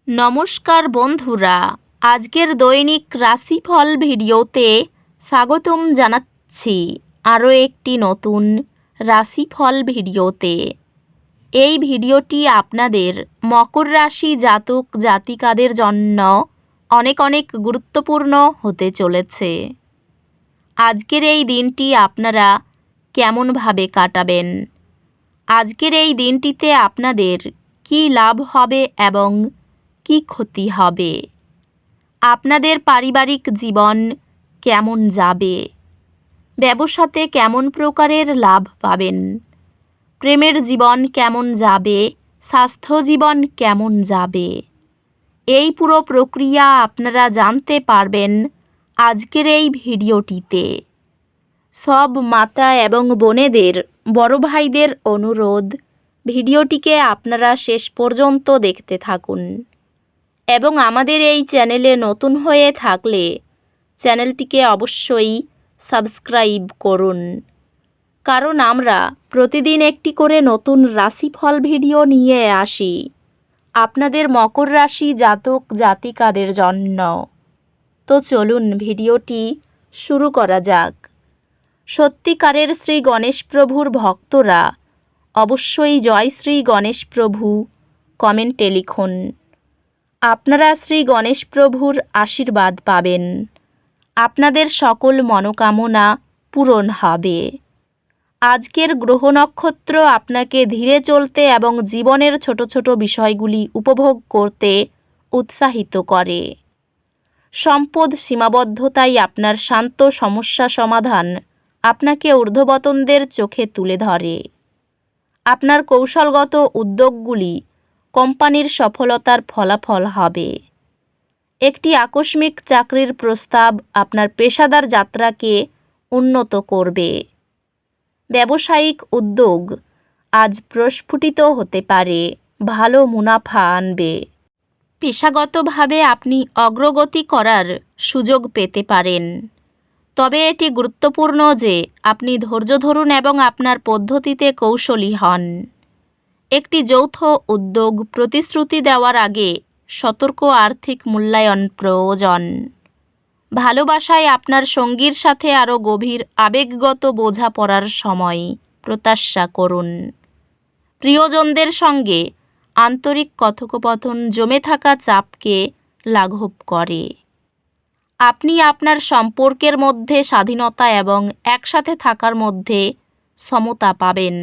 নমস্কার বন্ধুরা, আজকের দৈনিক রাশিফল ভিডিওতে স্বাগতম জানাচ্ছি আরও একটি নতুন রাশিফল ভিডিওতে। এই ভিডিওটি আপনাদের মকর রাশি জাতক জাতিকাদের জন্য অনেক অনেক গুরুত্বপূর্ণ হতে চলেছে। আজকের এই দিনটি আপনারা কেমনভাবে কাটাবেন, আজকের এই দিনটিতে আপনাদের কী লাভ হবে এবং কি ক্ষতি হবে, আপনাদের পারিবারিক জীবন কেমন যাবে, ব্যবসাতে কেমন প্রকারের লাভ পাবেন, প্রেমের জীবন কেমন যাবে, স্বাস্থ্য জীবন কেমন যাবে, এই পুরো প্রক্রিয়া আপনারা জানতে পারবেন আজকের এই ভিডিওটিতে। সব মাতা এবং বোনেদের, বড় ভাইদের অনুরোধ, ভিডিওটিকে আপনারা শেষ পর্যন্ত দেখতে থাকুন এবং আমাদের এই চ্যানেলে নতুন হয়ে থাকলে চ্যানেলটিকে অবশ্যই সাবস্ক্রাইব করুন, কারণ আমরা প্রতিদিন একটি করে নতুন রাশিফল ভিডিও নিয়ে আসি আপনাদের মকর রাশি জাতক জাতিকাদের জন্য। তো চলুন ভিডিওটি শুরু করা যাক। সত্যিকারের শ্রী গণেশ প্রভুর ভক্তরা অবশ্যই জয় শ্রী গণেশ প্রভু কমেন্টে লিখুন। আপনারা শ্রী গণেশ প্রভুর আশীর্বাদ পাবেন, আপনাদের সকল মনোকামনা পূরণ হবে। আজকের গ্রহ নক্ষত্র আপনাকে ধীরে চলতে এবং জীবনের ছোট ছোট বিষয়গুলি উপভোগ করতে উৎসাহিত করে। সম্পদ সীমাবদ্ধতাই আপনার শান্ত সমস্যা সমাধান আপনাকে ঊর্ধ্ববতনদের চোখে তুলে ধরে। আপনার কৌশলগত উদ্যোগগুলি কোম্পানির সফলতার ফলাফল হবে। একটি আকস্মিক চাকরির প্রস্তাব আপনার পেশাদার যাত্রাকে উন্নত করবে। ব্যবসায়িক উদ্যোগ আজ প্রস্ফুটিত হতে পারে, ভালো মুনাফা আনবে। পেশাগতভাবে আপনি অগ্রগতি করার সুযোগ পেতে পারেন, তবে এটি গুরুত্বপূর্ণ যে আপনি ধৈর্য ধরুন এবং আপনার পদ্ধতিতে কৌশলী হন। একটি যৌথ উদ্যোগ প্রতিশ্রুতি দেওয়ার আগে সতর্ক আর্থিক মূল্যায়ন প্রয়োজন। ভালোবাসায় আপনার সঙ্গীর সাথে আরও গভীর আবেগগত বোঝাপড়ার সময় প্রত্যাশা করুন। প্রিয়জনদের সঙ্গে আন্তরিক কথোপকথন জমে থাকা চাপকে লাঘব করে। আপনি আপনার সম্পর্কের মধ্যে স্বাধীনতা এবং একসাথে থাকার মধ্যে সমতা পাবেন।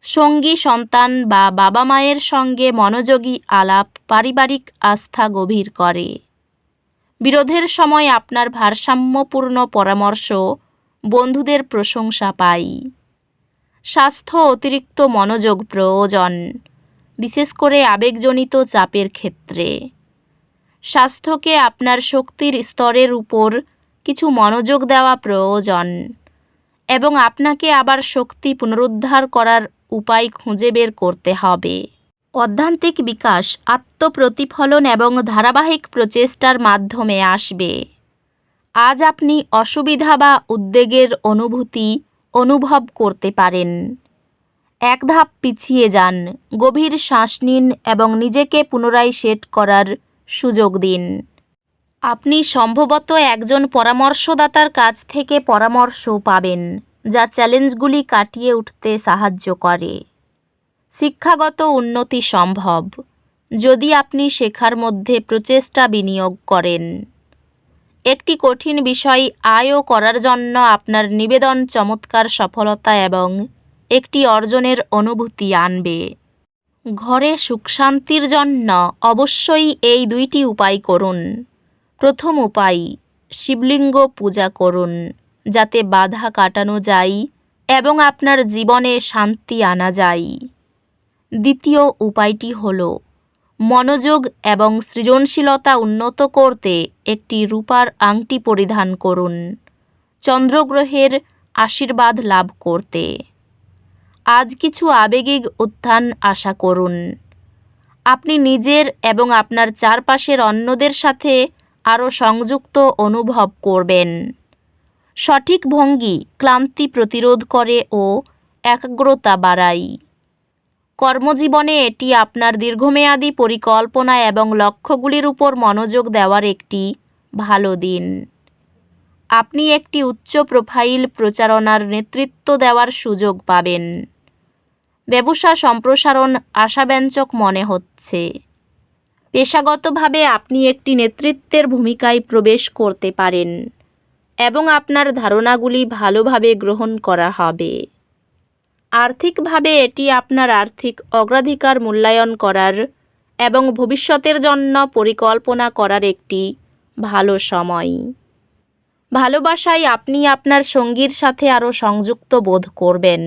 সঙ্গী, সন্তান বা বাবা মায়ের সঙ্গে মনোযোগী আলাপ পারিবারিক আস্থা গভীর করে। বিরোধের সময় আপনার ভারসাম্যপূর্ণ পরামর্শ বন্ধুদের প্রশংসা পায়। স্বাস্থ্য অতিরিক্ত মনোযোগ প্রয়োজন, বিশেষ করে আবেগজনিত চাপের ক্ষেত্রে। স্বাস্থ্যকে আপনার শক্তির স্তরের উপর কিছু মনোযোগ দেওয়া প্রয়োজন এবং আপনাকে আবার শক্তি পুনরুদ্ধার করার উপায় খুঁজে বের করতে হবে। অধ্যাত্মিক বিকাশ আত্মপ্রতিফলন এবং ধারাবাহিক প্রচেষ্টার মাধ্যমে আসবে। আজ আপনি অসুবিধা বা উদ্বেগের অনুভূতি অনুভব করতে পারেন। এক ধাপ পিছিয়ে যান, গভীর শ্বাস নিন এবং নিজেকে পুনরায় সেট করার সুযোগ দিন। আপনি সম্ভবত একজন পরামর্শদাতার কাছ থেকে পরামর্শ পাবেন, যা চ্যালেঞ্জগুলি কাটিয়ে উঠতে সাহায্য করে। শিক্ষাগত উন্নতি সম্ভব যদি আপনি শেখার মধ্যে প্রচেষ্টা বিনিয়োগ করেন। একটি কঠিন বিষয় আয়ও করার জন্য আপনার নিবেদন চমৎকার সফলতা এবং একটি অর্জনের অনুভূতি আনবে। ঘরে সুখ শান্তির জন্য অবশ্যই এই দুইটি উপায় করুন। প্রথম উপায়, শিবলিঙ্গ পূজা করুন যাতে বাধা কাটানো যায় এবং আপনার জীবনে শান্তি আনা যায়। দ্বিতীয় উপায়টি হল মনোযোগ এবং সৃজনশীলতা উন্নত করতে একটি রূপার আংটি পরিধান করুন চন্দ্রগ্রহের আশীর্বাদ লাভ করতে। আজ কিছু আবেগিক উত্থান আশা করুন। আপনি নিজের এবং আপনার চারপাশের অন্যদের সাথে আরও সংযুক্ত অনুভব করবেন। সঠিক ভঙ্গি ক্লান্তি প্রতিরোধ করে ও একাগ্রতা বাড়ায়। কর্মজীবনে এটি আপনার দীর্ঘমেয়াদী পরিকল্পনা এবং লক্ষ্যগুলির উপর মনোযোগ দেওয়ার একটি ভালো দিন। আপনি একটি উচ্চ প্রোফাইল প্রচারণার নেতৃত্ব দেওয়ার সুযোগ পাবেন। ব্যবসা সম্প্রসারণ আশাব্যঞ্জক মনে হচ্ছে। পেশাগতভাবে আপনি একটি নেতৃত্বের ভূমিকায় প্রবেশ করতে পারেন এবং আপনার ধারণাগুলি ভালোভাবে গ্রহণ করা হবে। আর্থিকভাবে এটি আপনার আর্থিক অগ্রাধিকার মূল্যায়ন করার এবং ভবিষ্যতের জন্য পরিকল্পনা করার একটি ভালো সময়। ভালোবাসায় আপনি আপনার সঙ্গীর সাথে আরও সংযুক্ত বোধ করবেন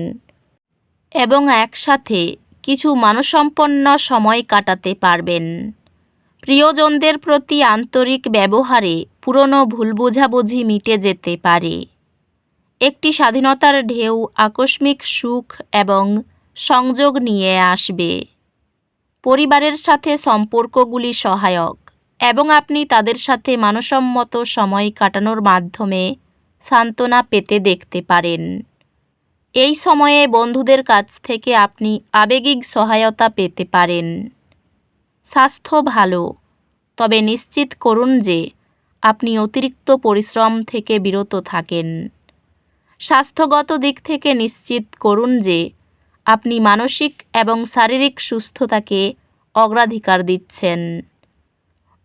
এবং একসাথে কিছু মানসম্পন্ন সময় কাটাতে পারবেন। প্রিয়জনদের প্রতি আন্তরিক ব্যবহারে পুরনো ভুল বোঝাবুঝি মিটে যেতে পারে। একটি স্বাধীনতার ঢেউ আকস্মিক সুখ এবং সংযোগ নিয়ে আসবে। পরিবারের সাথে সম্পর্কগুলি সহায়ক এবং আপনি তাদের সাথে মানসম্মত সময় কাটানোর মাধ্যমে সান্ত্বনা পেতে দেখতে পারেন। এই সময়ে বন্ধুদের কাছ থেকে আপনি আবেগিক সহায়তা পেতে পারেন। স্বাস্থ্য ভালো, তবে নিশ্চিত করুন যে আপনি অতিরিক্ত পরিশ্রম থেকে বিরত থাকেন। স্বাস্থ্যগত দিক থেকে নিশ্চিত করুন যে আপনি মানসিক এবং শারীরিক সুস্থতাকে অগ্রাধিকার দিচ্ছেন।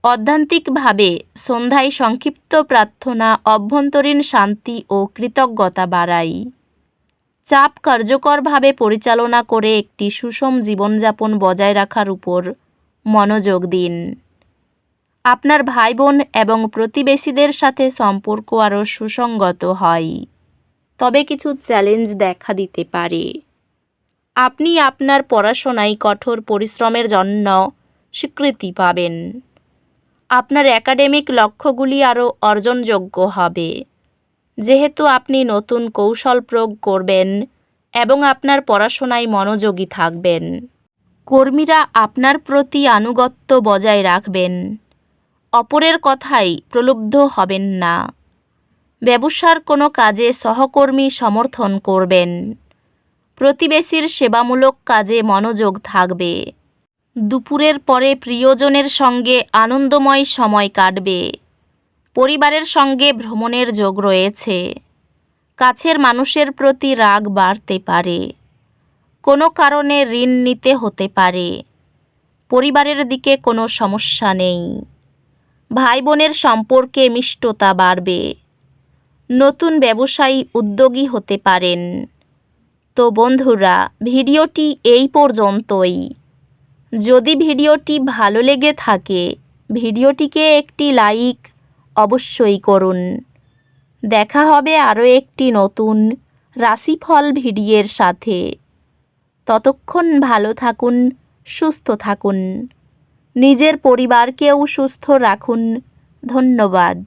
অধ্যাত্মিকভাবে সন্ধ্যায় সংক্ষিপ্ত প্রার্থনা অভ্যন্তরীণ শান্তি ও কৃতজ্ঞতা বাড়ায়। চাপ কার্যকরভাবে পরিচালনা করে একটি সুষম জীবনযাপন বজায় রাখার উপর মনোযোগ দিন। আপনার ভাইবোন এবং প্রতিবেশীদের সাথে সম্পর্ক আরও সুসংগত হয়, তবে কিছু চ্যালেঞ্জ দেখা দিতে পারে। আপনি আপনার পড়াশোনায় কঠোর পরিশ্রমের জন্য স্বীকৃতি পাবেন। আপনার একাডেমিক লক্ষ্যগুলি আরও অর্জনযোগ্য হবে, যেহেতু আপনি নতুন কৌশল প্রয়োগ করবেন এবং আপনার পড়াশোনায় মনোযোগী থাকবেন। কর্মীরা আপনার প্রতি আনুগত্য বজায় রাখবেন। অপরের কথায় প্রলুব্ধ হবেন না। ব্যবসার কোনো কাজে সহকর্মী সমর্থন করবেন। প্রতিবেশীর সেবামূলক কাজে মনোযোগ থাকবে। দুপুরের পরে প্রিয়জনের সঙ্গে আনন্দময় সময় কাটবে। পরিবারের সঙ্গে ভ্রমণের যোগ রয়েছে। কাছের মানুষের প্রতি রাগ বাড়তে পারে। কোনো কারণে ঋণ নিতে হতে পারে। পরিবারের দিকে কোনো সমস্যা নেই। ভাই বোনের সম্পর্কে মিষ্টতা বাড়বে। নতুন ব্যবসায়ী উদ্যোগী হতে পারেন। তো বন্ধুরা, ভিডিওটি এই পর্যন্তই। যদি ভিডিওটি ভালো লেগে থাকে, ভিডিওটিকে একটি লাইক অবশ্যই করুন। দেখা হবে আরও একটি নতুন রাশিফল ভিডিওর সাথে। ততক্ষণ ভালো থাকুন, সুস্থ থাকুন। নিজের পরিবারকেও সুস্থ রাখুন। ধন্যবাদ।